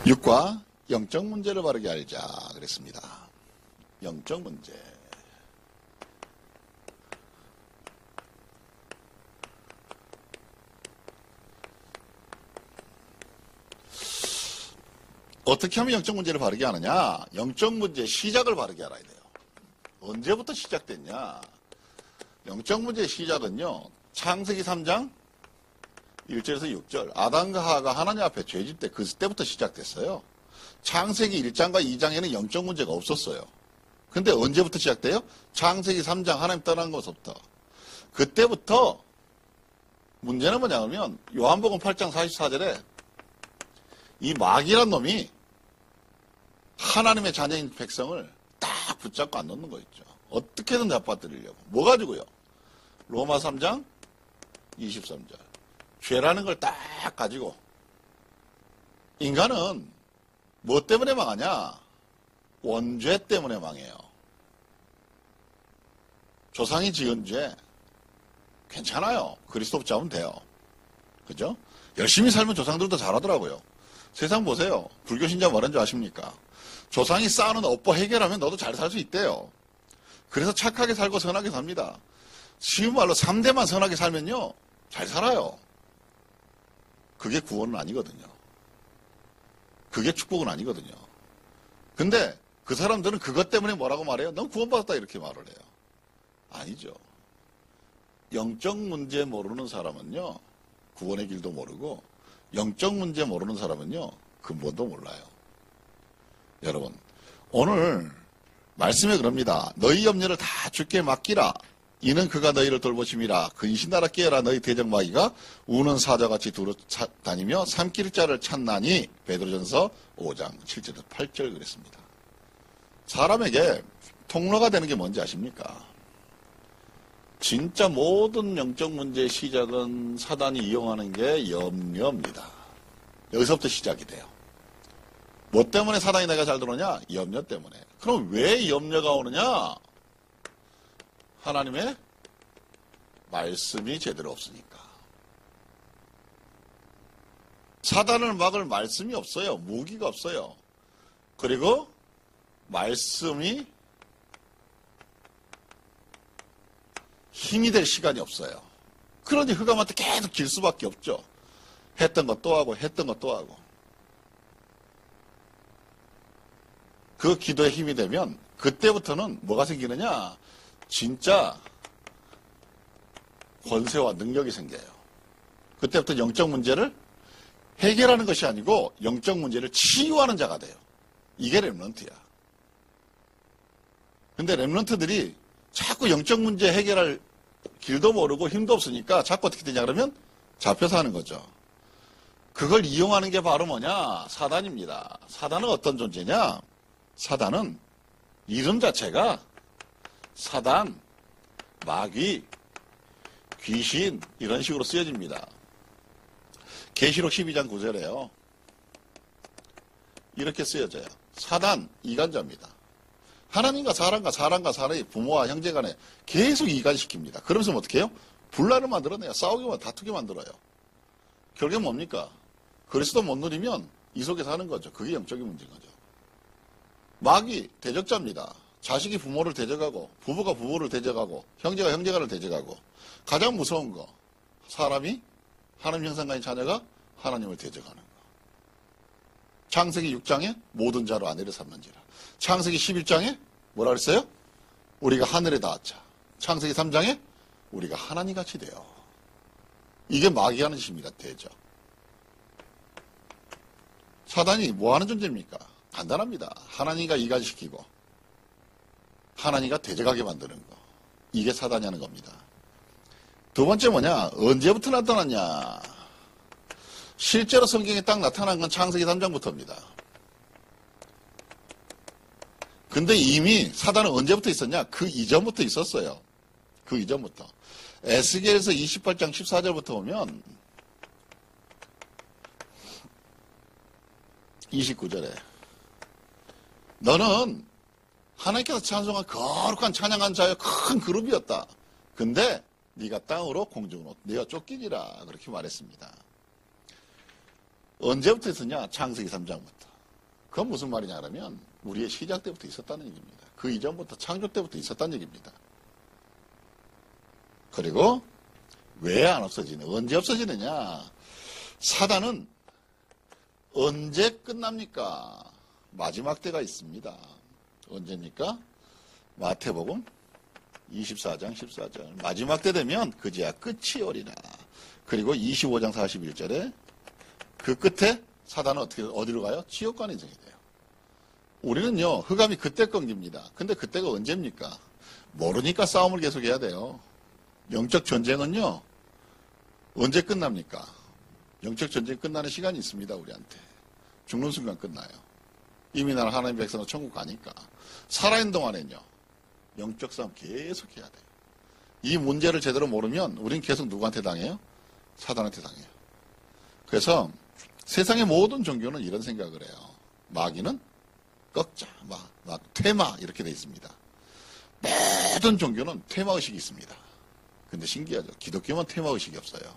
6과 영적 문제를 바르게 알자 그랬습니다. 영적 문제. 어떻게 하면 영적 문제를 바르게 하느냐? 영적 문제의 시작을 바르게 알아야 돼요. 언제부터 시작됐냐? 영적 문제의 시작은요, 창세기 3장 1절에서 6절. 아담과 하와가 하나님 앞에 죄질 때, 그때부터 시작됐어요. 창세기 1장과 2장에는 영적 문제가 없었어요. 근데 언제부터 시작돼요? 창세기 3장 하나님 떠난 것부터. 그때부터 문제는 뭐냐면, 요한복음 8장 44절에 이 마귀란 놈이 하나님의 자녀인 백성을 딱 붙잡고 안 놓는 거 있죠. 어떻게든 잡아뜨리려고. 뭐 가지고요? 로마 3장 23절. 죄라는 걸 딱 가지고. 인간은 뭐 때문에 망하냐? 원죄 때문에 망해요. 조상이 지은 죄. 괜찮아요. 그리스도 붙잡으면 돼요. 그죠? 열심히 살면 조상들도 잘하더라고요. 세상 보세요. 불교 신자 뭐라는 줄 아십니까? 조상이 쌓아놓은 업보 해결하면 너도 잘 살 수 있대요. 그래서 착하게 살고 선하게 삽니다. 쉬운 말로 3대만 선하게 살면요, 잘 살아요. 그게 구원은 아니거든요. 그게 축복은 아니거든요. 근데 그 사람들은 그것 때문에 뭐라고 말해요? 넌 구원받았다 이렇게 말을 해요. 아니죠. 영적 문제 모르는 사람은요, 구원의 길도 모르고, 영적 문제 모르는 사람은요, 근본도 몰라요. 여러분, 오늘 말씀에 그럽니다. 너희 염려를 다 주께 맡기라. 이는 그가 너희를 돌보심이라. 근신하라 깨어라. 너희 대적마귀가 우는 사자같이 두루 다니며 삼킬 자를 찾나니. 베드로전서 5장 7절에서 8절 그랬습니다. 사람에게 통로가 되는 게 뭔지 아십니까? 진짜 모든 영적 문제의 시작은 사단이 이용하는 게 염려입니다. 여기서부터 시작이 돼요. 뭐 때문에 사단이 내가 잘 들어오냐? 염려 때문에. 그럼 왜 염려가 오느냐? 하나님의 말씀이 제대로 없으니까. 사단을 막을 말씀이 없어요. 무기가 없어요. 그리고 말씀이 힘이 될 시간이 없어요. 그러니 흑암한테 계속 길 수밖에 없죠. 했던 것 또 하고 했던 것 또 하고. 그 기도에 힘이 되면 그때부터는 뭐가 생기느냐? 진짜 권세와 능력이 생겨요. 그때부터 영적 문제를 해결하는 것이 아니고 영적 문제를 치유하는 자가 돼요. 이게 렘넌트야. 근데 렘넌트들이 자꾸 영적 문제 해결할 길도 모르고 힘도 없으니까 자꾸 어떻게 되냐 그러면 잡혀서 하는 거죠. 그걸 이용하는 게 바로 뭐냐? 사단입니다. 사단은 어떤 존재냐? 사단은 이름 자체가 사단, 마귀, 귀신 이런 식으로 쓰여집니다. 계시록 12장 9절에요. 이렇게 쓰여져요. 사단, 이간자입니다. 하나님과 사람과 사람이 부모와 형제 간에 계속 이간시킵니다. 그러면서 어떻게 해요? 분란을 만들어내요. 싸우게 다투게 만들어요. 결국엔 뭡니까? 그리스도 못 누리면 이 속에 사는 거죠. 그게 영적인 문제인 거죠. 마귀, 대적자입니다. 자식이 부모를 대적하고, 부부가 부부를 대적하고, 형제가 형제간을 대적하고, 가장 무서운 거, 사람이 하나님 형상가인 자녀가 하나님을 대적하는 거. 창세기 6장에 모든 자로 아내를 삼는지라. 창세기 11장에 뭐라 그랬어요? 우리가 하늘에 닿았자. 창세기 3장에 우리가 하나님 같이 돼요. 이게 마귀 하는 짓입니다. 대적. 사단이 뭐 하는 존재입니까? 간단합니다. 하나님과 이간시키고 하나님과 대적하게 만드는 거. 이게 사단이 하는 겁니다. 두 번째 뭐냐? 언제부터 나타났냐? 실제로 성경에 딱 나타난 건 창세기 3장부터입니다. 근데 이미 사단은 언제부터 있었냐? 그 이전부터 있었어요. 그 이전부터. 에스겔서 28장 14절부터 보면 29절에 너는 하나님께서 찬송한 거룩한 찬양한 자여 큰 그룹이었다. 근데 네가 땅으로 공중으로 네가 쫓기니라 그렇게 말했습니다. 언제부터 했었냐? 창세기 3장부터. 그건 무슨 말이냐 하면 우리의 시작 때부터 있었다는 얘기입니다. 그 이전부터 창조 때부터 있었다는 얘기입니다. 그리고 왜 안 없어지냐? 언제 없어지느냐? 사단은 언제 끝납니까? 마지막 때가 있습니다. 언제입니까? 마태복음 24장 14절. 마지막 때 되면 그제야 끝이 오리라. 그리고 25장 41절에 그 끝에 사단은 어디로 가요? 지옥관에 인생이 돼요. 우리는요, 흑암이 그때 끊깁니다. 근데 그때가 언제입니까? 모르니까 싸움을 계속해야 돼요. 영적 전쟁은요, 언제 끝납니까? 영적 전쟁 끝나는 시간이 있습니다, 우리한테. 죽는 순간 끝나요. 이미 나는 하나님 백성은 천국 가니까. 살아있는 동안에는요, 영적 싸움 계속 해야 돼요. 이 문제를 제대로 모르면 우린 계속 누구한테 당해요? 사단한테 당해요. 그래서 세상의 모든 종교는 이런 생각을 해요. 마귀는 꺾자, 퇴마 이렇게 돼 있습니다. 모든 종교는 퇴마의식이 있습니다. 근데 신기하죠. 기독교만 퇴마의식이 없어요.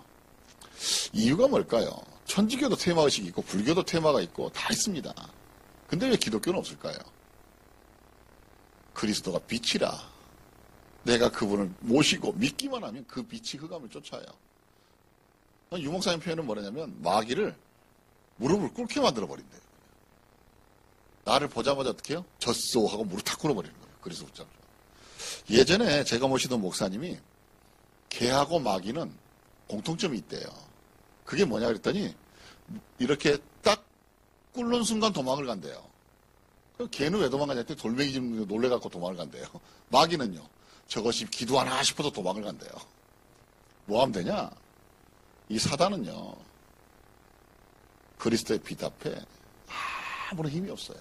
이유가 뭘까요? 천주교도 퇴마의식이 있고 불교도 퇴마가 있고 다 있습니다. 근데 왜 기독교는 없을까요? 그리스도가 빛이라. 내가 그분을 모시고 믿기만 하면 그 빛이 흑암을 쫓아요. 유목사님 표현은 뭐냐면 마귀를 무릎을 꿇게 만들어버린대요. 나를 보자마자 어떻게 해요? 졌소 하고 무릎 탁 꿇어버리는 거예요. 그리스도 붙잡죠. 예전에 제가 모시던 목사님이 개하고 마귀는 공통점이 있대요. 그게 뭐냐 그랬더니 이렇게 딱 꿇는 순간 도망을 간대요. 개는 왜 도망가냐 했더니 돌멩이 좀 놀래갖고 도망을 간대요. 마귀는요. 저것이 기도하나 싶어서 도망을 간대요. 뭐 하면 되냐? 이 사단은요. 그리스도의 빛 앞에 아무런 힘이 없어요.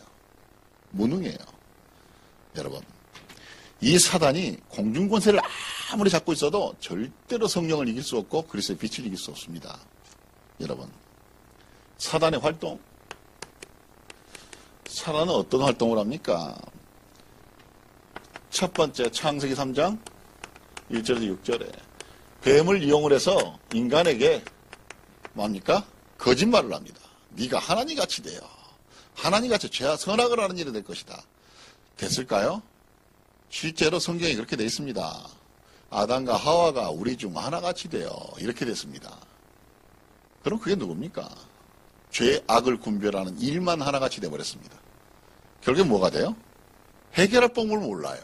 무능해요. 여러분. 이 사단이 공중권세를 아무리 잡고 있어도 절대로 성령을 이길 수 없고 그리스도의 빛을 이길 수 없습니다. 여러분. 사단의 활동. 사단은 어떤 활동을 합니까? 첫 번째 창세기 3장 1절에서 6절에 뱀을 이용을 해서 인간에게 뭡니까? 거짓말을 합니다. 네가 하나님같이 돼요. 하나님같이 선악을 하는 일이 될 것이다. 됐을까요? 실제로 성경에 그렇게 되어 있습니다. 아담과 하와가 우리 중 하나같이 돼요. 이렇게 됐습니다. 그럼 그게 누굽니까? 죄, 악을 분별하는 일만 하나같이 돼버렸습니다. 결국에 뭐가 돼요? 해결할 방법을 몰라요.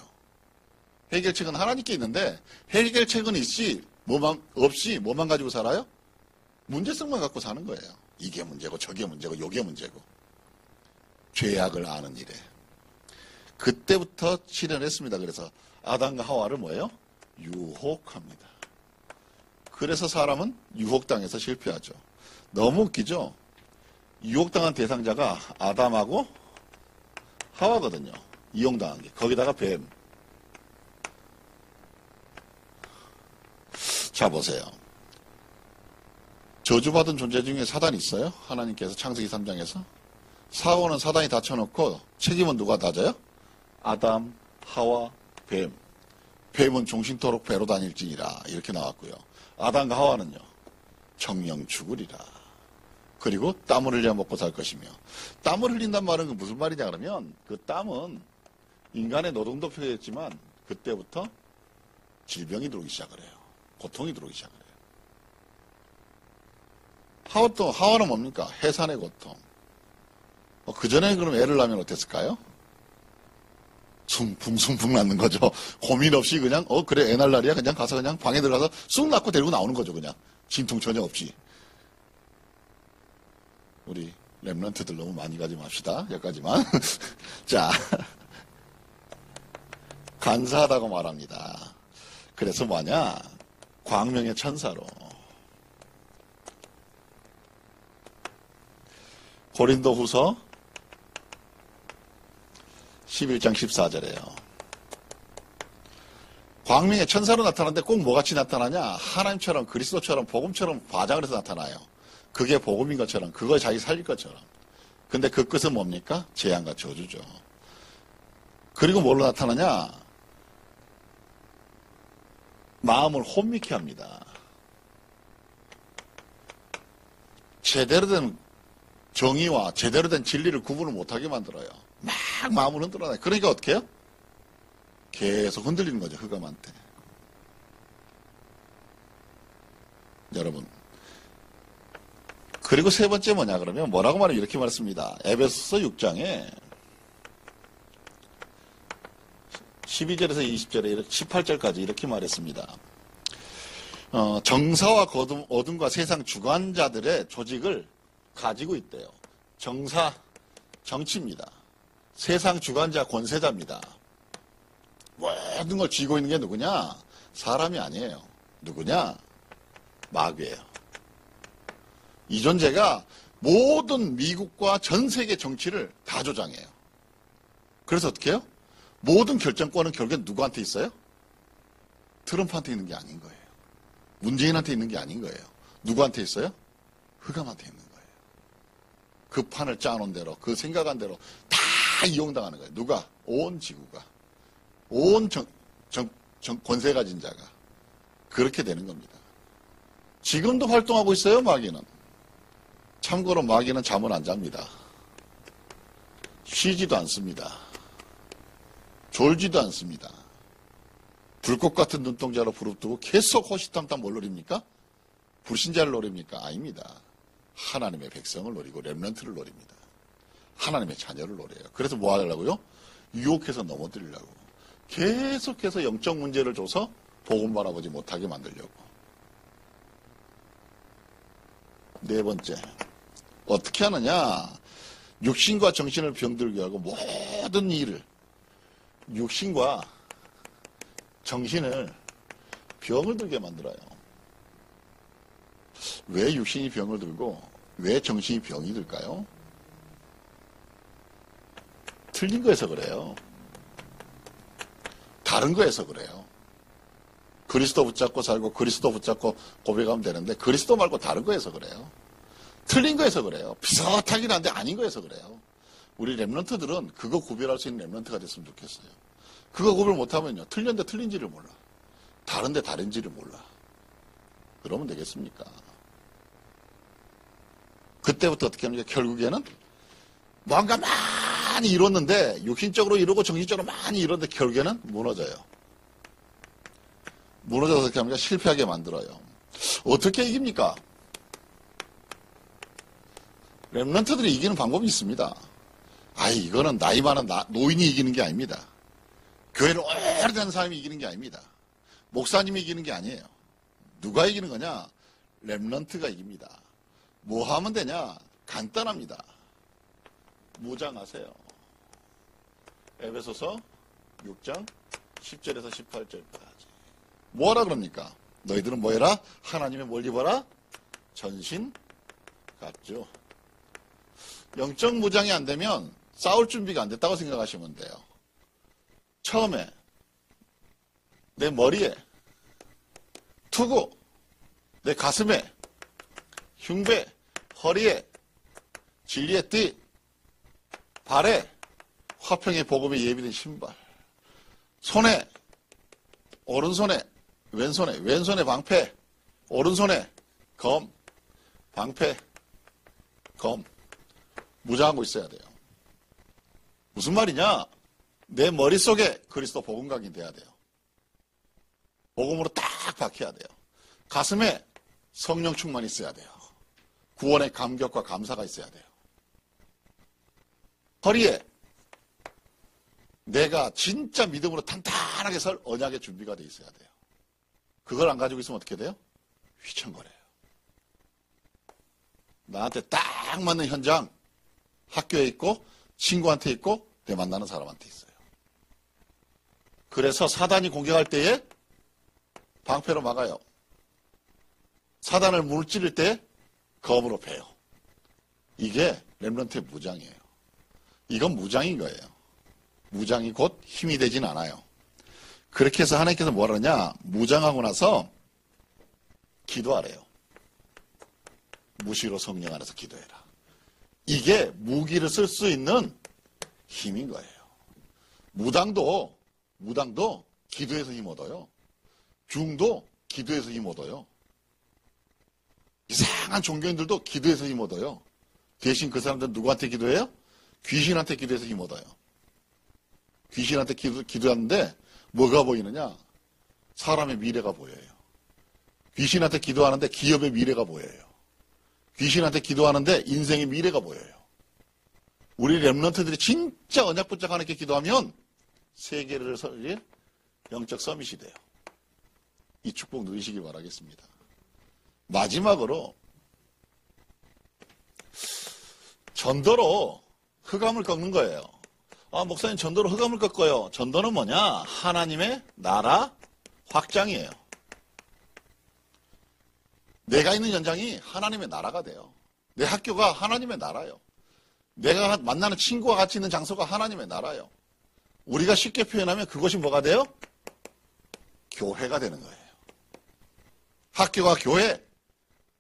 해결책은 하나님께 있는데 해결책은 없이 뭐만 가지고 살아요? 문제성만 갖고 사는 거예요. 이게 문제고 저게 문제고 요게 문제고. 죄악을 아는 일에. 그때부터 실현했습니다. 그래서 아담과 하와를 뭐예요? 유혹합니다. 그래서 사람은 유혹당해서 실패하죠. 너무 웃기죠? 유혹당한 대상자가 아담하고 하와거든요. 이용당한 게. 거기다가 뱀. 자, 보세요. 저주받은 존재 중에 사단이 있어요? 하나님께서 창세기 3장에서. 사고는 사단이 다 쳐놓고 책임은 누가 다져요? 아담, 하와, 뱀. 뱀은 종신토록 배로 다닐지니라. 이렇게 나왔고요. 아담과 하와는요. 정령 죽으리라. 그리고 땀을 흘려 먹고 살 것이며. 땀을 흘린단 말은 무슨 말이냐 그러면 그 땀은 인간의 노동도 표현했지만 그때부터 질병이 들어오기 시작을 해요. 고통이 들어오기 시작을 해요. 하와는 뭡니까? 해산의 고통. 그전에 그럼 애를 낳으면 어땠을까요? 숭풍 낳는 거죠. 고민 없이 그냥 그래 애 낳을 날이야 그냥 가서 그냥 방에 들어가서 쑥 낳고 데리고 나오는 거죠. 그냥 진통 전혀 없이. 우리 랩런트들 너무 많이 가지 맙시다. 여기까지만. 자, 간사하다고 말합니다. 그래서 뭐냐? 광명의 천사로. 고린도 후서 11장 14절에요. 광명의 천사로 나타나는데 꼭 뭐같이 나타나냐? 하나님처럼 그리스도처럼 복음처럼 과장을 해서 나타나요. 그게 복음인 것처럼 그걸 자기 살릴 것처럼. 근데 그 끝은 뭡니까? 재앙과 저주죠. 그리고 뭘로 나타나냐? 마음을 혼미케 합니다. 제대로 된 정의와 제대로 된 진리를 구분을 못하게 만들어요. 막 마음을 흔들어놔요. 그러니까 어떻게 해요? 계속 흔들리는 거죠. 흑암한테. 여러분. 그리고 세 번째 뭐냐 그러면 뭐라고 말하면 이렇게 말했습니다. 에베소서 6장에 12절에서 20절에 18절까지 이렇게 말했습니다. 정사와 어둠과 세상 주관자들의 조직을 가지고 있대요. 정사, 정치입니다. 세상 주관자, 권세자입니다. 모든 걸 쥐고 있는 게 누구냐? 사람이 아니에요. 누구냐? 마귀예요. 이 존재가 모든 미국과 전 세계 정치를 다 조장해요. 그래서 어떻게 해요? 모든 결정권은 결국엔 누구한테 있어요? 트럼프한테 있는 게 아닌 거예요. 문재인한테 있는 게 아닌 거예요. 누구한테 있어요? 흑암한테 있는 거예요. 그 판을 짜놓은 대로, 그 생각한 대로 다 이용당하는 거예요. 누가? 온 지구가. 온 권세 가진 자가. 그렇게 되는 겁니다. 지금도 활동하고 있어요, 마귀는. 참고로 마귀는 잠을 안 잡니다. 쉬지도 않습니다. 졸지도 않습니다. 불꽃 같은 눈동자로 부릅뜨고 계속 호시탐탐 뭘 노립니까? 불신자를 노립니까? 아닙니다. 하나님의 백성을 노리고 렘넌트를 노립니다. 하나님의 자녀를 노려요. 그래서 뭐 하려고요? 유혹해서 넘어뜨리려고. 계속해서 영적 문제를 줘서 복음 바라보지 못하게 만들려고. 네 번째. 어떻게 하느냐? 육신과 정신을 병들게 하고 모든 일을 육신과 정신을 병을 들게 만들어요. 왜 육신이 병을 들고 왜 정신이 병이 들까요? 틀린 거에서 그래요. 다른 거에서 그래요. 그리스도 붙잡고 살고 그리스도 붙잡고 고백하면 되는데 그리스도 말고 다른 거에서 그래요. 틀린 거에서 그래요. 비슷하긴 한데 아닌 거에서 그래요. 우리 렘넌트들은 그거 구별할 수 있는 렘넌트가 됐으면 좋겠어요. 그거 구별 못하면요. 틀렸는데 틀린지를 몰라. 다른데 다른지를 몰라. 그러면 되겠습니까? 그때부터 어떻게 합니까? 결국에는 뭔가 많이 이뤘는데 육신적으로 이루고 정신적으로 많이 이뤘는데 결국에는 무너져요. 무너져서 어떻게 합니까? 실패하게 만들어요. 어떻게 이깁니까? 렘넌트들이 이기는 방법이 있습니다. 이거는 나이 많은 노인이 이기는 게 아닙니다. 교회를 오래된 사람이 이기는 게 아닙니다. 목사님이 이기는 게 아니에요. 누가 이기는 거냐? 렘넌트가 이깁니다. 뭐 하면 되냐? 간단합니다. 무장하세요. 에베소서 6장 10절에서 18절까지. 뭐 하라 그럽니까? 너희들은 뭐 해라? 하나님의 뭘 입어라? 전신 같죠. 영적 무장이 안 되면 싸울 준비가 안 됐다고 생각하시면 돼요. 처음에 내 머리에 투구, 내 가슴에 흉배, 허리에 진리의 띠, 발에 화평의 복음에 예비된 신발, 손에 오른손에 왼손에 방패, 오른손에 검, 방패, 검 무장하고 있어야 돼요. 무슨 말이냐? 내 머릿속에 그리스도 복음각이 돼야 돼요. 복음으로 딱 박혀야 돼요. 가슴에 성령 충만이 있어야 돼요. 구원의 감격과 감사가 있어야 돼요. 허리에 내가 진짜 믿음으로 탄탄하게 설 언약의 준비가 돼 있어야 돼요. 그걸 안 가지고 있으면 어떻게 돼요? 휘청거려요. 나한테 딱 맞는 현장, 학교에 있고 친구한테 있고 내 만나는 사람한테 있어요. 그래서 사단이 공격할 때에 방패로 막아요. 사단을 물찌를 때 검으로 베요. 이게 렘넌트의 무장이에요. 이건 무장인 거예요. 무장이 곧 힘이 되진 않아요. 그렇게 해서 하나님께서 뭐라 하냐? 무장하고 나서 기도하래요. 무시로 성령 안에서 기도해라. 이게 무기를 쓸 수 있는 힘인 거예요. 무당도 기도해서 힘 얻어요. 중도 기도해서 힘 얻어요. 이상한 종교인들도 기도해서 힘 얻어요. 대신 그 사람들은 누구한테 기도해요? 귀신한테 기도해서 힘 얻어요. 귀신한테 기도하는데 뭐가 보이느냐? 사람의 미래가 보여요. 귀신한테 기도하는데 기업의 미래가 보여요. 귀신한테 기도하는데 인생의 미래가 보여요. 우리 렘넌트들이 진짜 언약 붙잡고 하나님께 기도하면 세계를 설릴 영적 서밋이 돼요. 이 축복 누리시길 바라겠습니다. 마지막으로 전도로 흑암을 꺾는 거예요. 아, 목사님 전도로 흑암을 꺾어요. 전도는 뭐냐? 하나님의 나라 확장이에요. 내가 있는 현장이 하나님의 나라가 돼요. 내 학교가 하나님의 나라예요. 내가 만나는 친구와 같이 있는 장소가 하나님의 나라예요. 우리가 쉽게 표현하면 그것이 뭐가 돼요? 교회가 되는 거예요. 학교가 교회,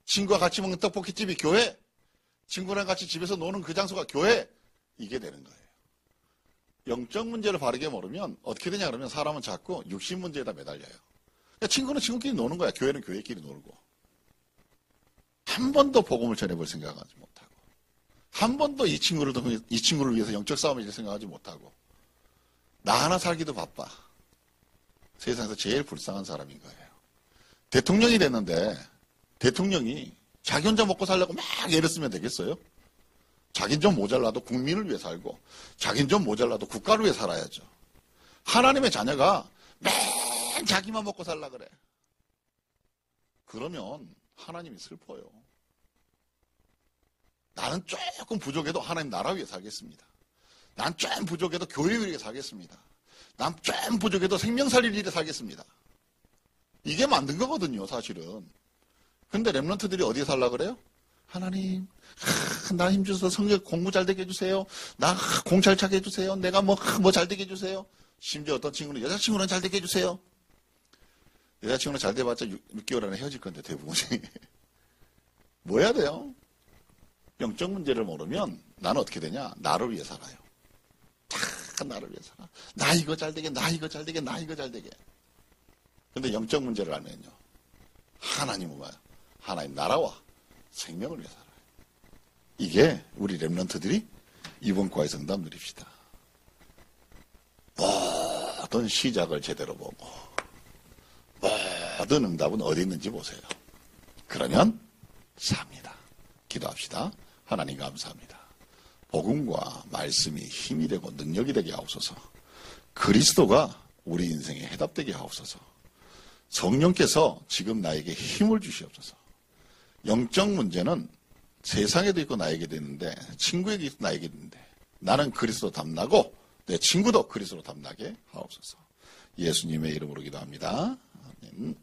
친구와 같이 먹는 떡볶이집이 교회, 친구랑 같이 집에서 노는 그 장소가 교회, 이게 되는 거예요. 영적 문제를 바르게 모르면 어떻게 되냐 그러면 사람은 자꾸 육신 문제에다 매달려요. 그러니까 친구는 친구끼리 노는 거야. 교회는 교회끼리 놀고. 한 번도 복음을 전해볼 생각하지 못하고, 한 번도 이 친구를 위해서 영적 싸움을 이길 생각하지 못하고, 나 하나 살기도 바빠. 세상에서 제일 불쌍한 사람인 거예요. 대통령이 됐는데 대통령이 자기 혼자 먹고 살려고 막 애를 쓰면 되겠어요? 자긴 좀 모자라도 국민을 위해 살고, 자긴 좀 모자라도 국가를 위해 살아야죠. 하나님의 자녀가 맨 자기만 먹고 살라 그래. 그러면 하나님이 슬퍼요. 나는 조금 부족해도 하나님 나라 위해 살겠습니다. 난 좀 부족해도 교회 위해 살겠습니다. 난 좀 부족해도 생명 살릴 일에 살겠습니다. 이게 만든 거거든요, 사실은. 근데 렘넌트들이 어디에 살라 그래요? 하나님, 나 힘주셔서 성경 공부 잘 되게 해주세요. 나 공 잘 차게 해주세요. 내가 뭐 잘 되게 해주세요. 심지어 어떤 친구는 여자친구는 잘 되게 해주세요. 여자친구는 잘 돼봤자 6개월 안에 헤어질 건데 대부분이. 뭐 해야 돼요? 영적 문제를 모르면 나는 어떻게 되냐? 나를 위해 살아요. 다 나를 위해 살아. 나 이거 잘 되게, 나 이거 잘 되게, 나 이거 잘 되게. 근데 영적 문제를 알면요. 하나님은 뭐야? 하나님 나라와 생명을 위해 살아요. 이게 우리 렘넌트들이 이번 과의 성담 누립시다. 모든 시작을 제대로 보고 모든 응답은 어디 있는지 보세요. 그러면 삽니다. 기도합시다. 하나님 감사합니다. 복음과 말씀이 힘이 되고 능력이 되게 하옵소서. 그리스도가 우리 인생에 해답되게 하옵소서. 성령께서 지금 나에게 힘을 주시옵소서. 영적 문제는 세상에도 있고 나에게도 있는데, 친구에게 있고 나에게도 있는데, 나는 그리스도 닮나고 내 친구도 그리스도 닮나게 하옵소서. 예수님의 이름으로 기도합니다. 아멘.